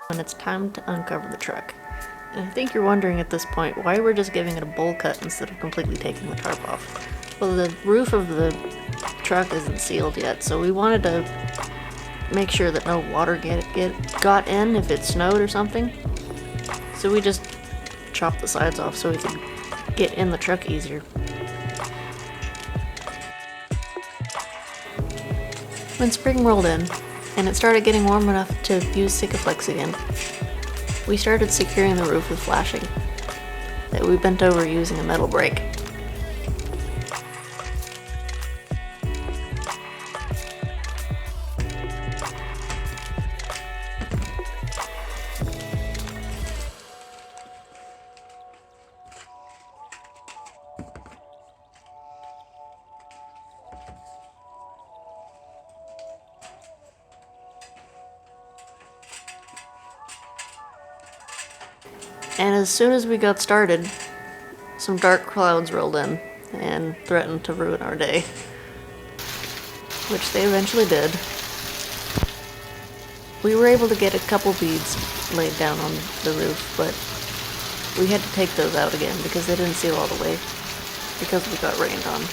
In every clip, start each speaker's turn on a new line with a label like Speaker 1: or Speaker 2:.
Speaker 1: When it's time to uncover the truck. And I think you're wondering at this point why we're just giving it a bowl cut instead of completely taking the tarp off. Well, the roof of the truck isn't sealed yet, so we wanted to make sure that no water got in if it snowed or something. So we just chopped the sides off so we could get in the truck easier. When spring rolled in, and it started getting warm enough to use Sikaflex again, we started securing the roof with flashing that we bent over using a metal brake. And as soon as we got started, some dark clouds rolled in and threatened to ruin our day, which they eventually did. We were able to get a couple beads laid down on the roof, but we had to take those out again because they didn't seal all the way because we got rained on.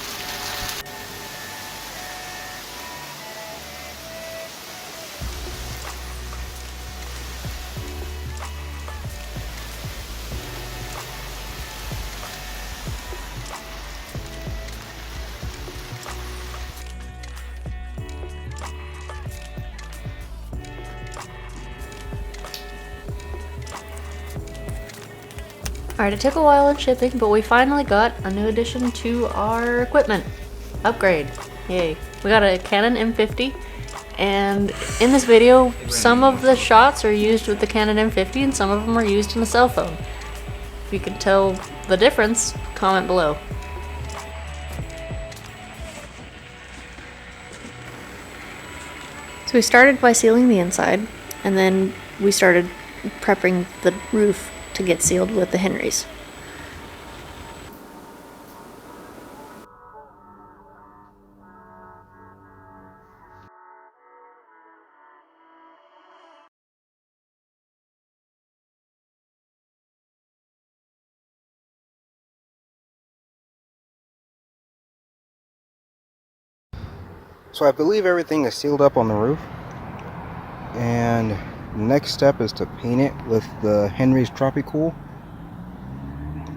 Speaker 1: Alright, it took a while in shipping, but we finally got a new addition to our equipment. Upgrade. Yay. We got a Canon M50, and in this video, some of the shots are used with the Canon M50 and some of them are used in a cell phone. If you can tell the difference, comment below. So we started by sealing the inside, and then we started prepping the roof to get sealed with the Henrys.
Speaker 2: So I believe everything is sealed up on the roof, and the next step is to paint it with the Henry's Tropicool.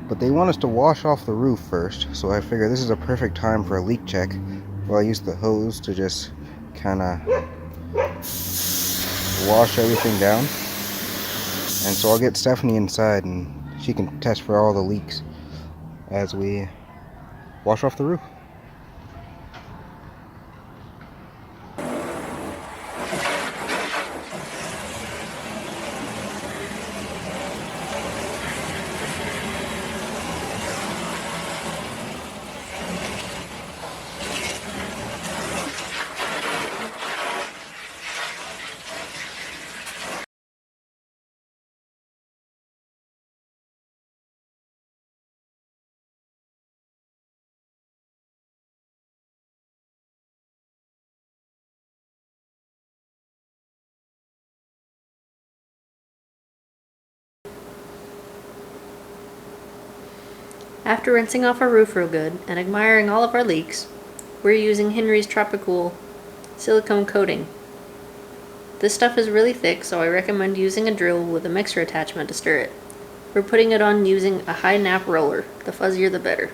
Speaker 2: But they want us to wash off the roof first, so I figure this is a perfect time for a leak check. Well, I use the hose to just kind of wash everything down. And so I'll get Stephanie inside and she can test for all the leaks as we wash off the roof.
Speaker 1: After rinsing off our roof real good and admiring all of our leaks, we're using Henry's Tropicool silicone coating. This stuff is really thick, so I recommend using a drill with a mixer attachment to stir it. We're putting it on using a high nap roller. The fuzzier the better.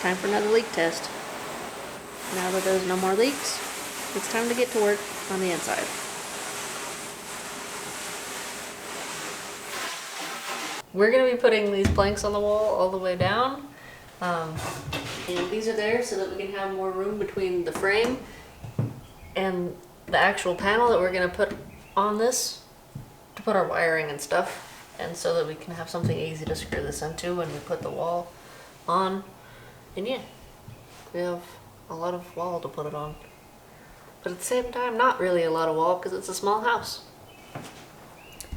Speaker 1: time for another leak test. Now that there's no more leaks, it's time to get to work on the inside. We're going to be putting these planks on the wall all the way down. And these are there so that we can have more room between the frame and the actual panel that we're going to put on this to put our wiring and stuff, and so that we can have something easy to screw this into when we put the wall on. And yeah, we have a lot of wall to put it on, but at the same time not really a lot of wall because it's a small house.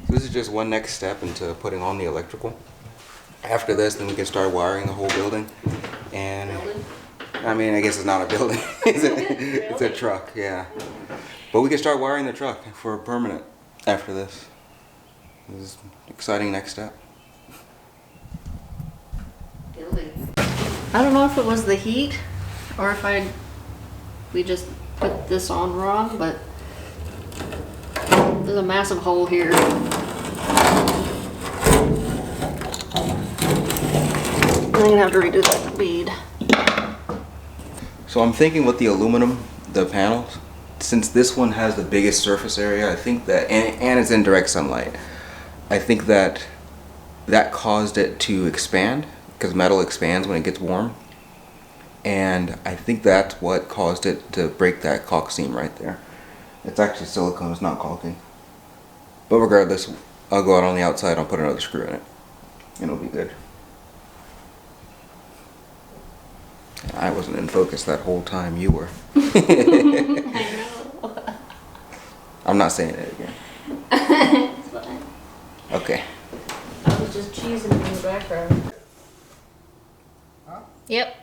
Speaker 2: This is just one next step into putting on the electrical. After this, then we can start wiring the whole building. And
Speaker 1: Building?
Speaker 2: I mean, I guess it's not a building. It's a truck, yeah. But we can start wiring the truck for permanent after this. This is an exciting next step.
Speaker 1: Building. I don't know if it was the heat or if we just put this on wrong, but there's a massive hole here. I'm gonna have to redo that bead.
Speaker 2: So I'm thinking with the aluminum, the panels, since this one has the biggest surface area, I think that, and it's in direct sunlight, I think that caused it to expand, because metal expands when it gets warm. And I think that's what caused it to break that caulk seam right there. It's actually silicone, it's not caulking. But regardless, I'll go out on the outside, I'll put another screw in it, and it'll be good. I wasn't in focus that whole time, you were.
Speaker 1: I know.
Speaker 2: I'm not saying it again.
Speaker 1: It's fine.
Speaker 2: Okay.
Speaker 1: I was just cheesing in the background.
Speaker 2: Huh?
Speaker 1: Yep.